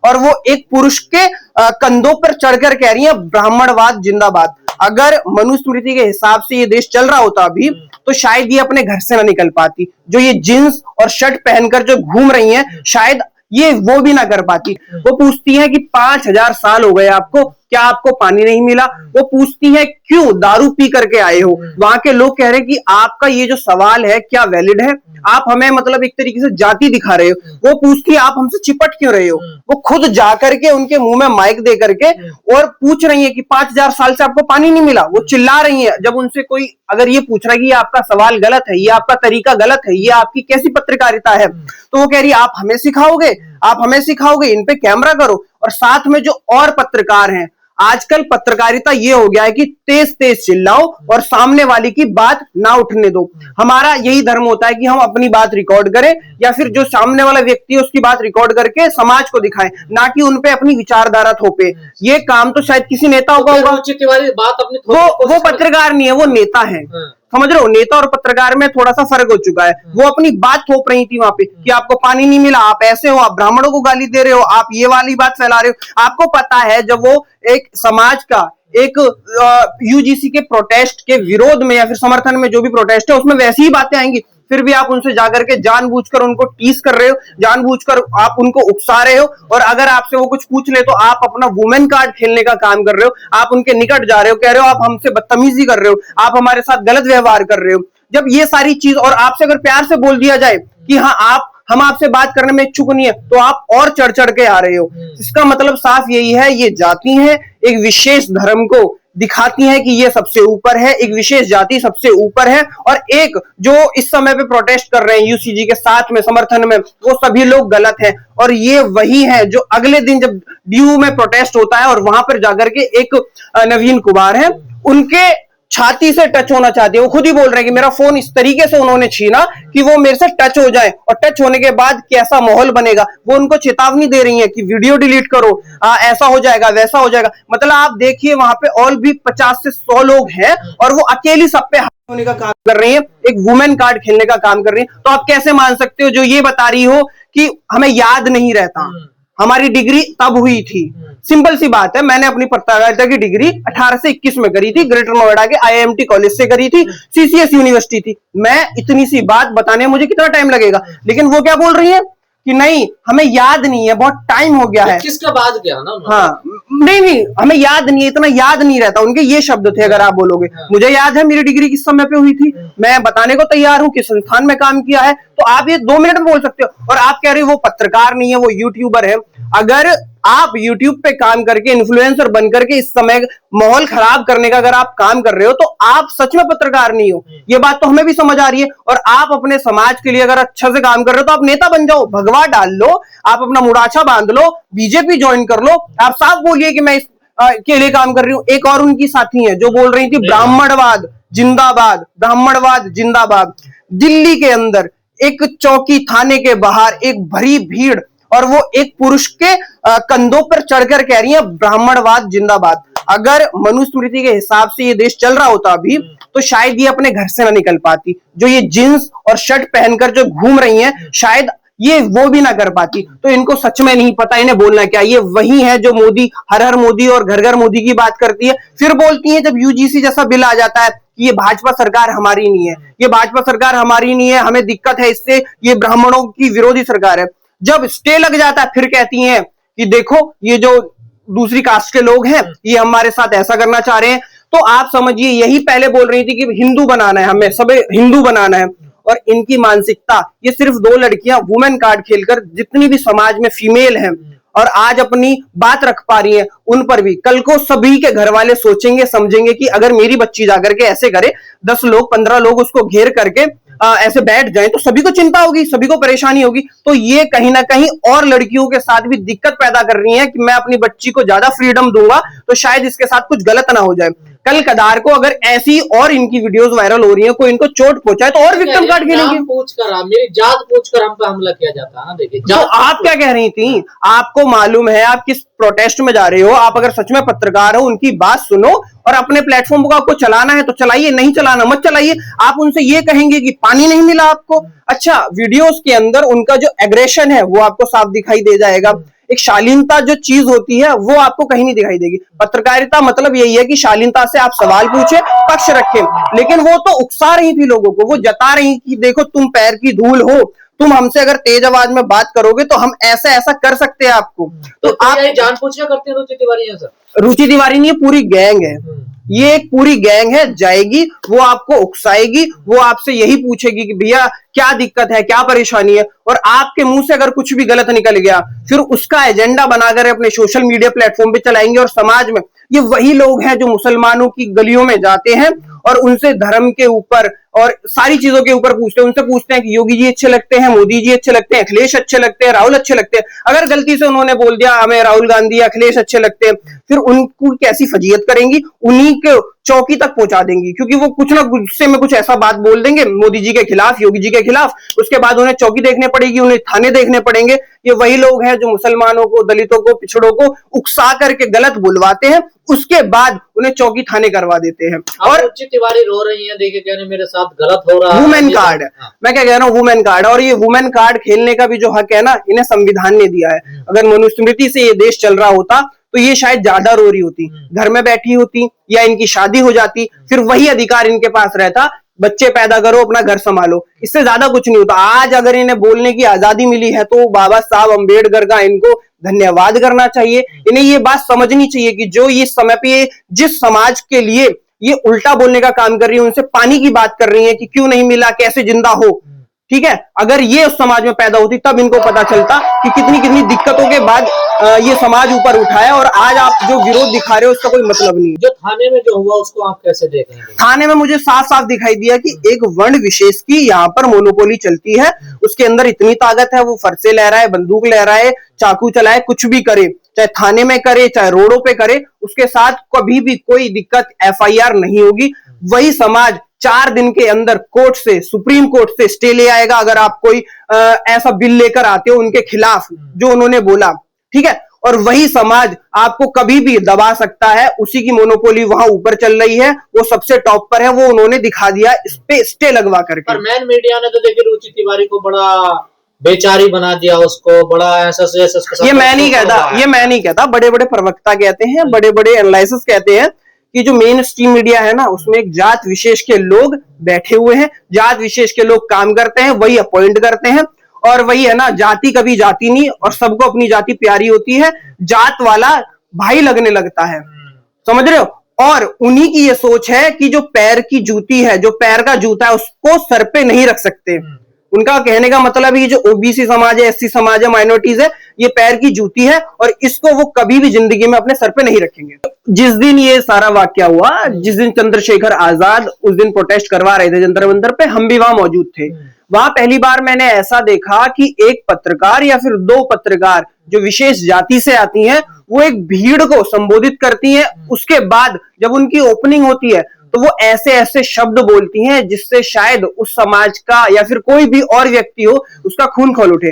और वो एक पुरुष के कंधों पर चढ़कर कह रही है ब्राह्मणवाद जिंदाबाद। अगर मनुस्मृति के हिसाब से ये देश चल रहा होता अभी तो शायद ये अपने घर से ना निकल पाती। जो ये जींस और शर्ट पहनकर जो घूम रही हैं शायद ये वो भी ना कर पाती। वो पूछती हैं कि 5000 साल हो गए आपको, क्या आपको पानी नहीं मिला? वो पूछती हैं क्यों दारू पी करके आए हो? वहां के लोग कह रहे हैं कि आपका ये जो सवाल है क्या वैलिड है? आप हमें मतलब एक तरीके से जाति दिखा रहे हो। वो पूछती है आप हमसे चिपट क्यों रहे हो? वो खुद जाकर के उनके मुंह में माइक दे करके और पूछ रही है कि 5000 साल से आपको पानी नहीं मिला। वो चिल्ला रही है। जब उनसे कोई अगर ये पूछ रहा है कि ये आपका सवाल गलत है, ये आपका तरीका गलत है, ये आपकी कैसी पत्रकारिता है, तो वो कह रही है आप हमें सिखाओगे, आप हमें सिखाओगे, इन पे कैमरा करो। और साथ में जो और पत्रकार हैं, आजकल पत्रकारिता ये हो गया है कि तेज तेज चिल्लाओ और सामने वाले की बात ना उठने दो। हमारा यही धर्म होता है कि हम अपनी बात रिकॉर्ड करें या फिर जो सामने वाला व्यक्ति है उसकी बात रिकॉर्ड करके समाज को दिखाएं, ना कि उनपे अपनी विचारधारा थोपे। ये काम तो शायद किसी नेता का होगा। वो पत्रकार नहीं है, वो नेता है। समझ रहे हो? नेता और पत्रकार में थोड़ा सा फर्क हो चुका है। वो अपनी बात थोप रही थी वहां पे कि आपको पानी नहीं मिला, आप ऐसे हो, आप ब्राह्मणों को गाली दे रहे हो, आप ये वाली बात फैला रहे हो। आपको पता है जब वो एक समाज का एक यूजीसी के प्रोटेस्ट के विरोध में या फिर समर्थन में जो भी प्रोटेस्ट है उसमें वैसी ही बातें आएंगी, फिर भी आप उनसे जाकर के जानबूझकर उनको टीस कर रहे हो, जानबूझकर आप उनको उकसा रहे हो। और अगर आपसे वो कुछ पूछ ले तो आप अपना वुमेन कार्ड खेलने का काम कर रहे हो। आप उनके निकट जा रहे हो, कह रहे हो आप हमसे बदतमीजी कर रहे हो, आप हमारे साथ गलत व्यवहार कर रहे हो। जब ये सारी चीज और आपसे अगर प्यार से बोल दिया जाए कि हाँ हम आपसे बात करने में इच्छुक नहीं है, तो आप और चढ़ चढ़ के आ रहे हो। इसका मतलब साफ यही है, ये जाति है एक विशेष धर्म को दिखाती है कि ये सबसे ऊपर है, एक विशेष जाति सबसे ऊपर है। और एक जो इस समय पे प्रोटेस्ट कर रहे हैं यूसीजी के साथ में समर्थन में, वो सभी लोग गलत हैं। और ये वही है जो अगले दिन जब डीयू में प्रोटेस्ट होता है और वहां पर जाकर के एक नवीन कुमार है, उनके छाती से टच होना चाहती है। वो खुद ही बोल रहे हैं कि मेरा फोन इस तरीके से उन्होंने छीना कि वो मेरे से टच हो जाए, और टच होने के बाद कैसा माहौल बनेगा। वो उनको चेतावनी दे रही है कि वीडियो डिलीट करो, ऐसा हो जाएगा, वैसा हो जाएगा। मतलब आप देखिए वहां पे और भी 50 से 100 लोग हैं और वो अकेली सब पे हावी होने का काम कर रही है, एक वुमेन कार्ड खेलने का काम कर रही है। तो आप कैसे मान सकते हो जो ये बता रही हो कि हमें याद नहीं रहता, हमारी डिग्री तब हुई थी। सिंपल सी बात है, मैंने अपनी पत्रकारिता की डिग्री 18 से 21 में करी थी, ग्रेटर नोएडा के आईआईएमटी कॉलेज से करी थी, सीसीएस यूनिवर्सिटी थी। मैं इतनी सी बात बताने मुझे कितना टाइम लगेगा, लेकिन वो क्या बोल रही है कि नहीं हमें याद नहीं है, बहुत टाइम हो गया है। किसका बात गया ना? हाँ नहीं हमें याद नहीं है, इतना याद नहीं रहता। उनके ये शब्द थे। अगर आप बोलोगे मुझे याद है मेरी डिग्री किस समय पे हुई थी, मैं बताने को तैयार हूं किस संस्थान में काम किया है, तो आप ये 2 मिनट में बोल सकते हो। और आप कह रहे हो वो पत्रकार नहीं है, वो यूट्यूबर है। अगर आप YouTube पे काम करके इन्फ्लुएंसर बन करके इस समय माहौल खराब करने का अगर आप काम कर रहे हो तो आप सच में पत्रकार नहीं हो। ये बात तो हमें भी समझ आ रही है। और आप अपने समाज के लिए अगर अच्छा से काम कर रहे हो तो आप नेता बन जाओ, भगवा डाल लो, आप अपना मुड़ाछा बांध लो, बीजेपी ज्वाइन कर लो। आप साफ बोलिए कि मैं इस के लिए काम कर रही हूं। एक और उनकी साथी है जो बोल रही थी ब्राह्मणवाद जिंदाबाद, ब्राह्मणवाद जिंदाबाद। दिल्ली के अंदर एक चौकी थाने के बाहर एक भरी भीड़ और वो एक पुरुष के कंधों पर चढ़कर कह रही है ब्राह्मणवाद जिंदाबाद। अगर मनुस्मृति के हिसाब से ये देश चल रहा होता अभी तो शायद ये अपने घर से ना निकल पाती। जो ये जींस और शर्ट पहनकर जो घूम रही हैं शायद ये वो भी ना कर पाती। तो इनको सच में नहीं पता इन्हें बोलना क्या। ये वही है जो मोदी हर हर मोदी और घर घर मोदी की बात करती है, फिर बोलती है जब यूजीसी जैसा बिल आ जाता है कि ये भाजपा सरकार हमारी नहीं है, ये भाजपा सरकार हमारी नहीं है, हमें दिक्कत है इससे, ये ब्राह्मणों की विरोधी सरकार है। जब स्टे लग जाता है फिर कहती हैं कि देखो ये जो दूसरी कास्ट के लोग हैं ये हमारे साथ ऐसा करना चाह रहे हैं। तो आप समझिए यही पहले बोल रही थी कि हिंदू बनाना है, हमें सब हिंदू बनाना है। और इनकी मानसिकता, ये सिर्फ 2 लड़कियां वुमेन कार्ड खेलकर जितनी भी समाज में फीमेल हैं और आज अपनी बात रख पा रही हैं, उन पर भी कल को सभी के घर वाले सोचेंगे समझेंगे कि अगर मेरी बच्ची जाकर के ऐसे करे, 10 लोग 15 लोग उसको घेर करके ऐसे बैठ जाएं तो सभी को चिंता होगी, सभी को परेशानी होगी। तो ये कहीं ना कहीं और लड़कियों के साथ भी दिक्कत पैदा कर रही है कि मैं अपनी बच्ची को ज्यादा फ्रीडम दूंगा तो शायद इसके साथ कुछ गलत ना हो जाए। कल कदार को अगर ऐसी और इनकी वीडियोस वायरल हो रही है, कोई इनको चोट पहुंचाए तो और विक्टिम कार्ड खेलेंगे। मेरी जात पूछकर हम पे हमला किया जाता है ना। देखिए तो आप क्या कह रही थी, आपको मालूम है आप किस प्रोटेस्ट में जा रहे हो। आप अगर सच में पत्रकार हो उनकी बात सुनो और अपने प्लेटफॉर्म को आपको चलाना है तो चलाइए, नहीं चलाना मत चलाइए। आप उनसे ये कहेंगे कि पानी नहीं मिला आपको, अच्छा वीडियोस के अंदर उनका जो एग्रेशन है वो आपको साफ दिखाई दे जाएगा। एक शालीनता जो चीज होती है वो आपको कहीं नहीं दिखाई देगी। पत्रकारिता मतलब यही है कि शालीनता से आप सवाल पूछे, पक्ष रखें, लेकिन वो तो उकसा रही थी लोगों को, वो जता रही कि देखो तुम पैर की धूल हो, तुम हमसे अगर तेज आवाज में बात करोगे तो हम ऐसा ऐसा कर सकते हैं आपको। तो आप जानबूझ के करते हैं रुचि तिवारी है सर? रुचि तिवारी नहीं, ये पूरी गैंग है, ये एक पूरी गैंग है, जाएगी वो आपको उकसाएगी, वो आपसे यही पूछेगी कि भैया क्या दिक्कत है, क्या परेशानी है, और आपके मुंह से अगर कुछ भी गलत निकल गया फिर उसका एजेंडा बनाकर अपने सोशल मीडिया प्लेटफॉर्म पे चलाएंगे। और समाज में ये वही लोग हैं जो मुसलमानों की गलियों में जाते हैं और उनसे धर्म के ऊपर और सारी चीजों के ऊपर पूछते हैं, उनसे पूछते हैं कि योगी जी अच्छे लगते हैं, मोदी जी अच्छे लगते हैं, अखिलेश अच्छे लगते हैं, राहुल अच्छे लगते हैं। अगर गलती से उन्होंने बोल दिया हमें राहुल गांधी अखिलेश अच्छे लगते हैं, फिर उनको कैसी फजीयत करेंगी, उन्हीं के चौकी तक पहुंचा देंगी, क्योंकि वो कुछ ना गुस्से में कुछ ऐसा बात बोल देंगे मोदी जी के खिलाफ, योगी जी के खिलाफ, उसके बाद उन्हें चौकी देखने पड़ेगी, उन्हें थाने देखने पड़ेंगे। ये वही लोग हैं जो मुसलमानों को, दलितों को, पिछड़ों को उकसा करके गलत बुलवाते हैं, उसके बाद उन्हें चौकी थाने करवा देते हैं। और रुचि तिवारी रो रही है, देखिए क्या मेरे साथ गलत हो रहा है, वुमेन कार्ड, मैं क्या कह रहा हूँ, वुमेन कार्ड, और ये वुमेन कार्ड खेलने का भी जो हक है ना, इन्हें संविधान ने दिया है। अगर मनुस्मृति से ये देश चल रहा होता तो ये शायद ज्यादा रो रही होती, घर में बैठी होती या इनकी शादी हो जाती, फिर वही अधिकार इनके पास रहता, बच्चे पैदा करो, अपना घर संभालो, इससे ज्यादा कुछ नहीं होता। आज अगर इन्हें बोलने की आजादी मिली है तो बाबा साहब अम्बेडकर का इनको धन्यवाद करना चाहिए। इन्हें ये बात समझनी चाहिए कि जो ये समय पे जिस समाज के लिए ये उल्टा बोलने का काम कर रही है, उनसे पानी की बात कर रही है कि क्यों नहीं मिला, कैसे जिंदा हो, ठीक है, अगर ये उस समाज में पैदा होती तब इनको पता चलता कि कितनी कितनी दिक्कतों के बाद ये समाज ऊपर उठा है। और आज आप जो विरोध दिखा रहे हो उसका कोई मतलब नहीं है। जो थाने में जो हुआ उसको आप कैसे देखेंगे? थाने में मुझे साफ साफ दिखाई दिया कि एक वर्ण विशेष की यहाँ पर मोनोपोली चलती है, उसके अंदर इतनी ताकत है, वो फरसे लहराए, बंदूक लहराए, चाकू चलाए, कुछ भी करे, चाहे थाने में करे चाहे रोडों पे करे, उसके साथ कभी भी कोई दिक्कत FIR नहीं होगी। वही समाज 4 दिन के अंदर कोर्ट से, सुप्रीम कोर्ट से स्टे ले आएगा अगर आप कोई ऐसा बिल लेकर आते हो उनके खिलाफ जो उन्होंने बोला, ठीक है, और वही समाज आपको कभी भी दबा सकता है। उसी की मोनोपोली वहां ऊपर चल रही है, वो सबसे टॉप पर है, वो उन्होंने दिखा दिया इस पे स्टे लगवा करके। पर मैन मीडिया ने तो देखिए रुचि तिवारी को बड़ा बेचारी बना दिया, उसको बड़ा ऐसा ये मैं नहीं कहता, बड़े बड़े प्रवक्ता कहते हैं, बड़े बड़े एनालिसिस कहते हैं कि जो मेन स्ट्रीम मीडिया है ना, उसमें एक जात विशेष के लोग बैठे हुए हैं, जात विशेष के लोग काम करते हैं, वही अपॉइंट करते हैं, और वही है ना, जाति कभी जाति नहीं, और सबको अपनी जाति प्यारी होती है, जात वाला भाई लगने लगता है, समझ रहे हो। और उन्हीं की ये सोच है कि जो पैर की जूती है, जो पैर का जूता है, उसको सर पे नहीं रख सकते। उनका कहने का मतलब है जो OBC समाज है, SC समाज है, माइनॉरिटीज है, ये पैर की जूती है और इसको वो कभी भी जिंदगी में अपने सर पे नहीं रखेंगे। जिस दिन ये सारा वाकया हुआ, जिस दिन चंद्रशेखर आजाद उस दिन प्रोटेस्ट करवा रहे थे जंतर मंतर पे, हम भी वहां मौजूद थे। वहां पहली बार मैंने ऐसा देखा कि एक पत्रकार या फिर 2 पत्रकार जो विशेष जाति से आती हैं, वो एक भीड़ को संबोधित करती हैं। उसके बाद जब उनकी ओपनिंग होती है तो वो ऐसे ऐसे शब्द बोलती हैं जिससे शायद उस समाज का या फिर कोई भी और व्यक्ति हो उसका खून खौल उठे।